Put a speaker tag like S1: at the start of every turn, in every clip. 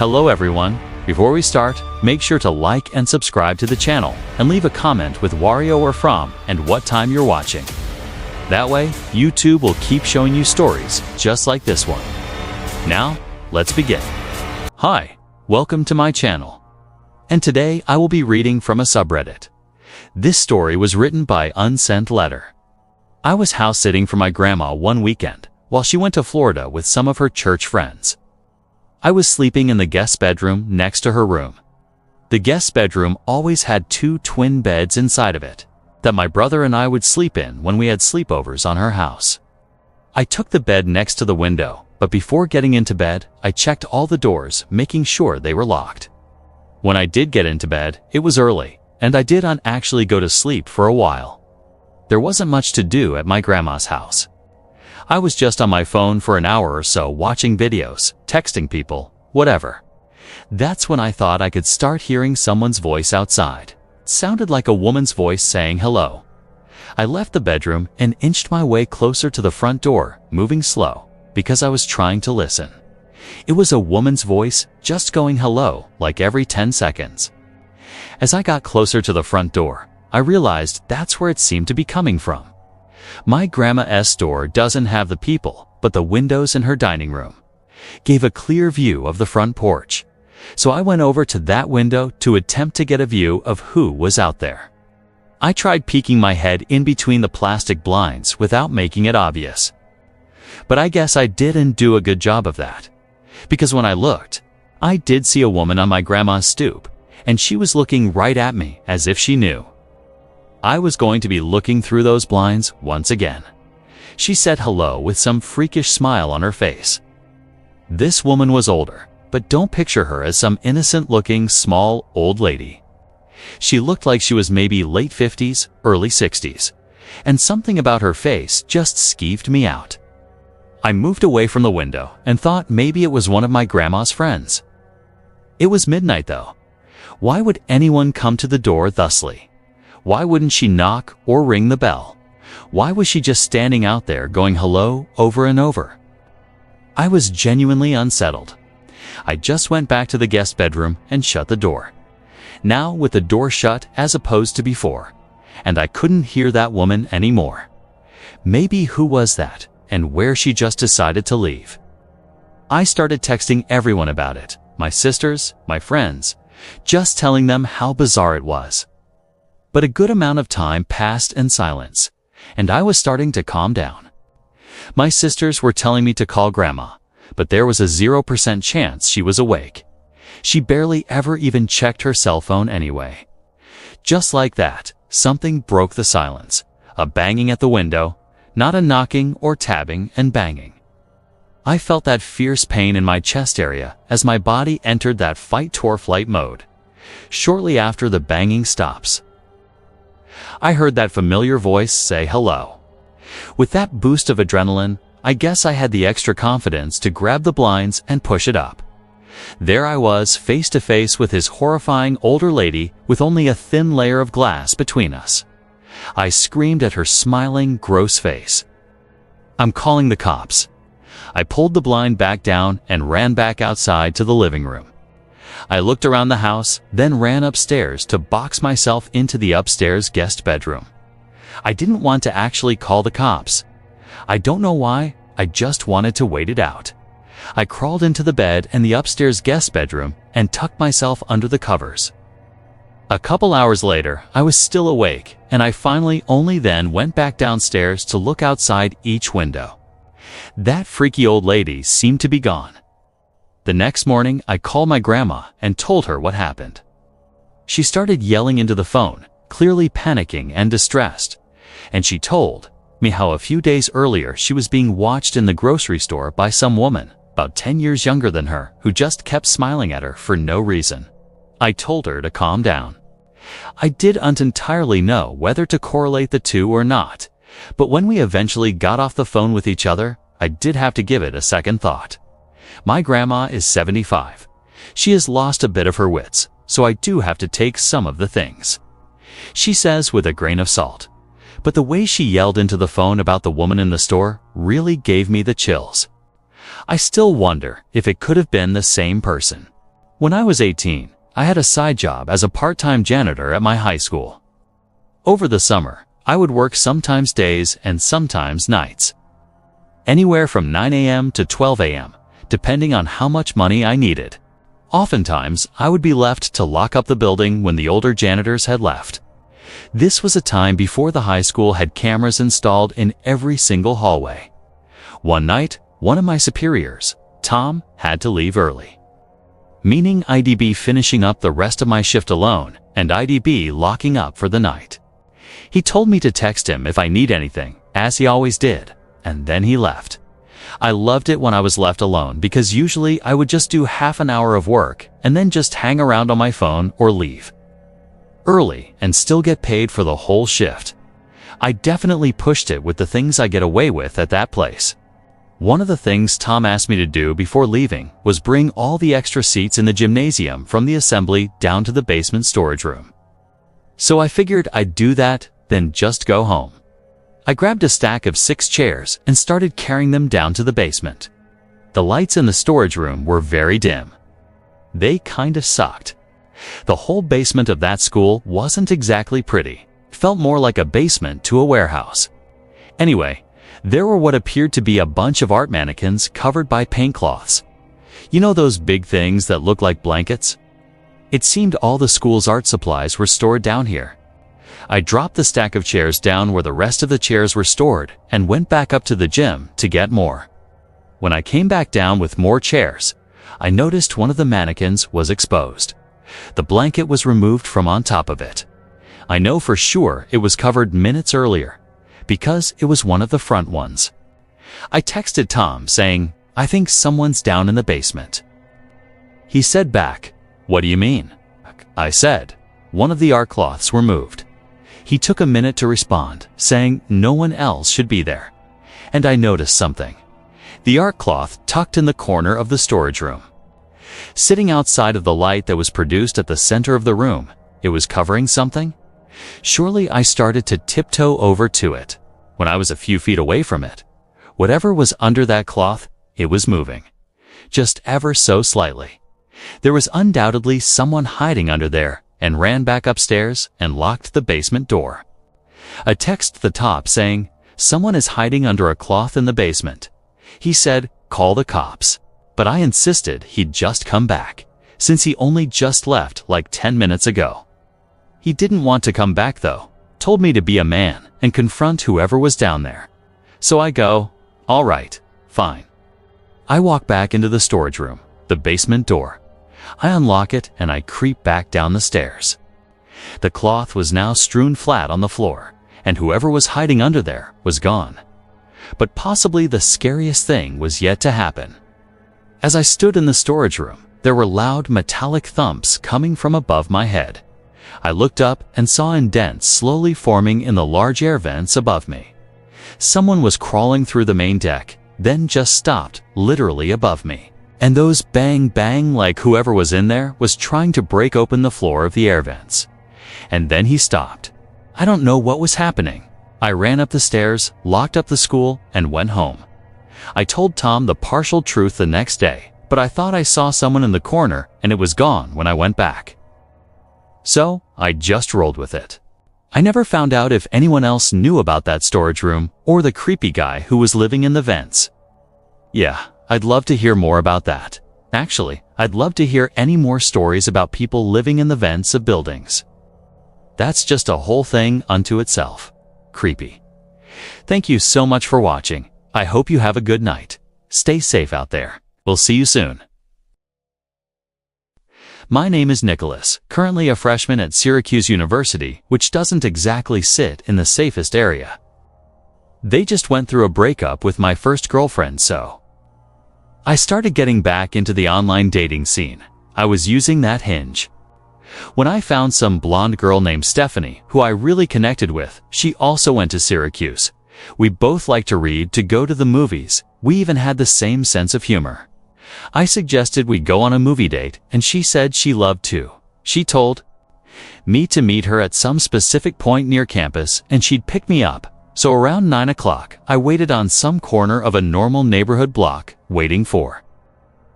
S1: Hello everyone. Before we start, make sure to like and subscribe to the channel and leave a comment with Wario or from and what time you're watching. That way, YouTube will keep showing you stories just like this one. Now, let's begin. Hi, welcome to my channel. And today I will be reading from a subreddit. This story was written by Unsent Letter. I was house sitting for my grandma one weekend while she went to Florida with some of her church friends. I was sleeping in the guest bedroom next to her room. The guest bedroom always had two twin beds inside of it that my brother and I would sleep in when we had sleepovers on her house. I took the bed next to the window, but before getting into bed, I checked all the doors, making sure they were locked. When I did get into bed, it was early, and I did not actually go to sleep for a while. There wasn't much to do at my grandma's house. I was just on my phone for an hour or so watching videos, texting people, whatever. That's when I thought I could start hearing someone's voice outside. It sounded like a woman's voice saying hello. I left the bedroom and inched my way closer to the front door, moving slow, because I was trying to listen. It was a woman's voice, just going hello, like every 10 seconds. As I got closer to the front door, I realized that's where it seemed to be coming from. My grandma's door doesn't have the people, but the windows in her dining room gave a clear view of the front porch. So I went over to that window to attempt to get a view of who was out there. I tried peeking my head in between the plastic blinds without making it obvious. But I guess I didn't do a good job of that. Because when I looked, I did see a woman on my grandma's stoop, and she was looking right at me as if she knew I was going to be looking through those blinds once again. She said hello with some freakish smile on her face. This woman was older, but don't picture her as some innocent-looking, small, old lady. She looked like she was maybe late 50s, early 60s, and something about her face just skeeved me out. I moved away from the window and thought maybe it was one of my grandma's friends. It was midnight though. Why would anyone come to the door thusly? Why wouldn't she knock or ring the bell? Why was she just standing out there going hello over and over? I was genuinely unsettled. I just went back to the guest bedroom and shut the door. Now with the door shut as opposed to before, and I couldn't hear that woman anymore. Maybe who was that and where she just decided to leave? I started texting everyone about it, my sisters, my friends, just telling them how bizarre it was. But a good amount of time passed in silence, and I was starting to calm down. My sisters were telling me to call Grandma, but there was a 0% chance she was awake. She barely ever even checked her cell phone anyway. Just like that, something broke the silence. A banging at the window, not a knocking or tabbing and banging. I felt that fierce pain in my chest area as my body entered that fight-or-flight mode. Shortly after the banging stops, I heard that familiar voice say hello. With that boost of adrenaline, I guess I had the extra confidence to grab the blinds and push it up. There I was, face to face with his horrifying older lady with only a thin layer of glass between us. I screamed at her smiling, gross face. "I'm calling the cops." I pulled the blind back down and ran back outside to the living room. I looked around the house, then ran upstairs to box myself into the upstairs guest bedroom. I didn't want to actually call the cops. I don't know why, I just wanted to wait it out. I crawled into the bed in the upstairs guest bedroom and tucked myself under the covers. A couple hours later, I was still awake, and I finally only then went back downstairs to look outside each window. That freaky old lady seemed to be gone. The next morning, I called my grandma and told her what happened. She started yelling into the phone, clearly panicking and distressed, and she told me how a few days earlier she was being watched in the grocery store by some woman, about 10 years younger than her, who just kept smiling at her for no reason. I told her to calm down. I didn't entirely know whether to correlate the two or not, but when we eventually got off the phone with each other, I did have to give it a second thought. My grandma is 75. She has lost a bit of her wits, so I do have to take some of the things she says with a grain of salt. But the way she yelled into the phone about the woman in the store really gave me the chills. I still wonder if it could have been the same person. When I was 18, I had a side job as a part-time janitor at my high school. Over the summer, I would work sometimes days and sometimes nights. Anywhere from 9 a.m. to 12 a.m., depending on how much money I needed. Oftentimes, I would be left to lock up the building when the older janitors had left. This was a time before the high school had cameras installed in every single hallway. One night, one of my superiors, Tom, had to leave early, meaning I'd be finishing up the rest of my shift alone and I'd be locking up for the night. He told me to text him if I need anything, as he always did, and then he left. I loved it when I was left alone because usually I would just do half an hour of work and then just hang around on my phone or leave early and still get paid for the whole shift. I definitely pushed it with the things I get away with at that place. One of the things Tom asked me to do before leaving was bring all the extra seats in the gymnasium from the assembly down to the basement storage room. So I figured I'd do that, then just go home. I grabbed a stack of 6 chairs and started carrying them down to the basement. The lights in the storage room were very dim. They kind of sucked. The whole basement of that school wasn't exactly pretty. It felt more like a basement to a warehouse. Anyway, there were what appeared to be a bunch of art mannequins covered by paint cloths. You know those big things that look like blankets? It seemed all the school's art supplies were stored down here. I dropped the stack of chairs down where the rest of the chairs were stored and went back up to the gym to get more. When I came back down with more chairs, I noticed one of the mannequins was exposed. The blanket was removed from on top of it. I know for sure it was covered minutes earlier, because it was one of the front ones. I texted Tom saying, "I think someone's down in the basement." He said back, "What do you mean?" I said, "One of the art cloths were moved." He took a minute to respond, saying no one else should be there. And I noticed something. The art cloth tucked in the corner of the storage room. Sitting outside of the light that was produced at the center of the room, it was covering something. Surely I started to tiptoe over to it. When I was a few feet away from it, whatever was under that cloth, it was moving. Just ever so slightly. There was undoubtedly someone hiding under there, and ran back upstairs and locked the basement door. I texted the top saying, "Someone is hiding under a cloth in the basement." He said, "Call the cops." But I insisted he'd just come back, since he only just left like 10 minutes ago. He didn't want to come back though, told me to be a man and confront whoever was down there. So I go, "All right, fine." I walk back into the storage room, the basement door. I unlock it and I creep back down the stairs. The cloth was now strewn flat on the floor, and whoever was hiding under there was gone. But possibly the scariest thing was yet to happen. As I stood in the storage room, there were loud metallic thumps coming from above my head. I looked up and saw indents slowly forming in the large air vents above me. Someone was crawling through the main deck, then just stopped, literally above me. And those bang bang like whoever was in there was trying to break open the floor of the air vents. And then he stopped. I don't know what was happening. I ran up the stairs, locked up the school, and went home. I told Tom the partial truth the next day, but I thought I saw someone in the corner and it was gone when I went back. So, I just rolled with it. I never found out if anyone else knew about that storage room or the creepy guy who was living in the vents. Yeah, I'd love to hear more about that. Actually, I'd love to hear any more stories about people living in the vents of buildings. That's just a whole thing unto itself. Creepy. Thank you so much for watching. I hope you have a good night. Stay safe out there. We'll see you soon. My name is Nicholas, currently a freshman at Syracuse University, which doesn't exactly sit in the safest area. They just went through a breakup with my first girlfriend, so I started getting back into the online dating scene. I was using that Hinge. When I found some blonde girl named Stephanie, who I really connected with, she also went to Syracuse. We both like to read, to go to the movies. We even had the same sense of humor. I suggested we go on a movie date, and she said she loved to. She told me to meet her at some specific point near campus, and she'd pick me up. So around 9 o'clock, I waited on some corner of a normal neighborhood block, waiting for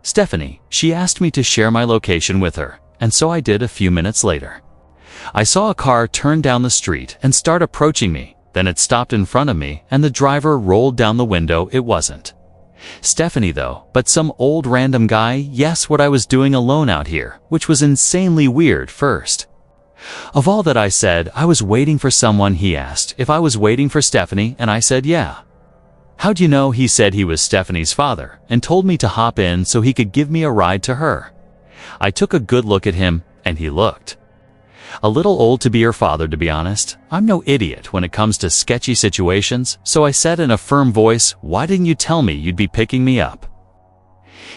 S1: Stephanie, she asked me to share my location with her, and so I did a few minutes later. I saw a car turn down the street and start approaching me, then it stopped in front of me and the driver rolled down the window. It wasn't Stephanie though, but some old random guy. Yes, what I was doing alone out here, which was insanely weird first. Of all that I said, I was waiting for someone. He asked if I was waiting for Stephanie and I said yeah. How'd you know? He said he was Stephanie's father and told me to hop in so he could give me a ride to her. I took a good look at him and he looked a little old to be her father, to be honest. I'm no idiot when it comes to sketchy situations, so I said in a firm voice, "Why didn't you tell me you'd be picking me up?"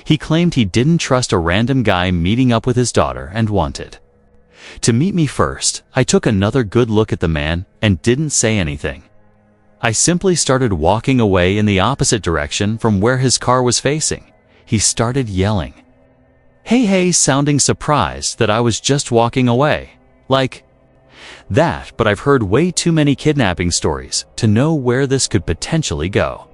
S1: He claimed he didn't trust a random guy meeting up with his daughter and wanted to meet me first. I took another good look at the man and didn't say anything. I simply started walking away in the opposite direction from where his car was facing. He started yelling, "Hey, hey," sounding surprised that I was just walking away. Like that, but I've heard way too many kidnapping stories to know where this could potentially go.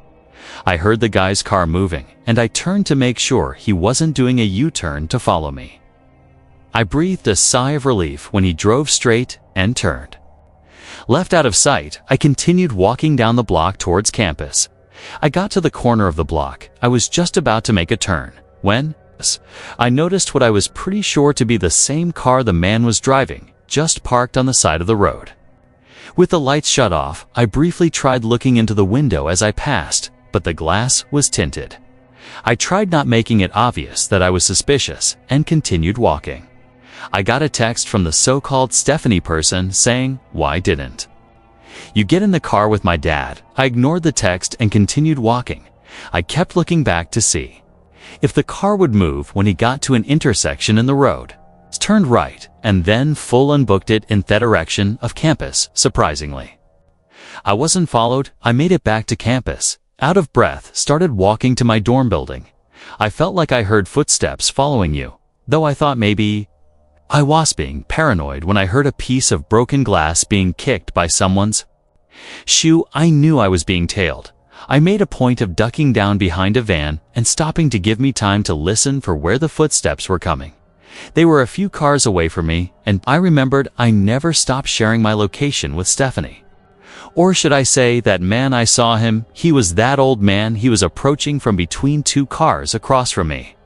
S1: I heard the guy's car moving, and I turned to make sure he wasn't doing a U-turn to follow me. I breathed a sigh of relief when he drove straight and turned. Left out of sight, I continued walking down the block towards campus. I got to the corner of the block. I was just about to make a turn when I noticed what I was pretty sure to be the same car the man was driving, just parked on the side of the road. With the lights shut off, I briefly tried looking into the window as I passed, but the glass was tinted. I tried not making it obvious that I was suspicious and continued walking. I got a text from the so-called Stephanie person saying, "Why didn't you get in the car with my dad?" I ignored the text and continued walking. I kept looking back to see if the car would move when he got to an intersection in the road. Turned right, and then full and booked it in that direction of campus, surprisingly. I wasn't followed. I made it back to campus. Out of breath, started walking to my dorm building. I felt like I heard footsteps following you, though I thought maybe I was being paranoid when I heard a piece of broken glass being kicked by someone's shoe. I knew I was being tailed. I made a point of ducking down behind a van and stopping to give me time to listen for where the footsteps were coming. They were a few cars away from me, and I remembered I never stopped sharing my location with Stephanie. Or should I say that man? I saw him. He was that old man. He was approaching from between two cars across from me.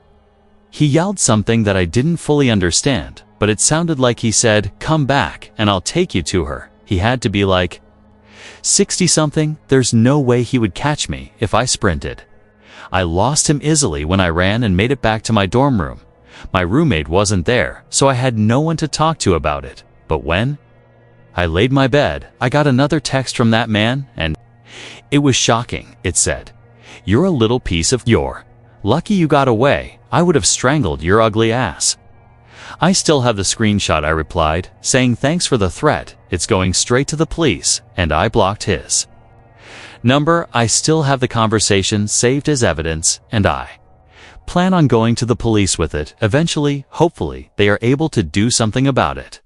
S1: He yelled something that I didn't fully understand, but it sounded like he said, "Come back and I'll take you to her." He had to be like 60-something. There's no way he would catch me if I sprinted. I lost him easily when I ran and made it back to my dorm room. My roommate wasn't there, so I had no one to talk to about it. But when I laid my bed, I got another text from that man, and it was shocking. It said, "You're a little piece of your lucky you got away. I would have strangled your ugly ass." I still have the screenshot. I replied, saying thanks for the threat. It's going straight to the police, and I blocked his number. I still have the conversation saved as evidence, and I plan on going to the police with it eventually. Hopefully, they are able to do something about it.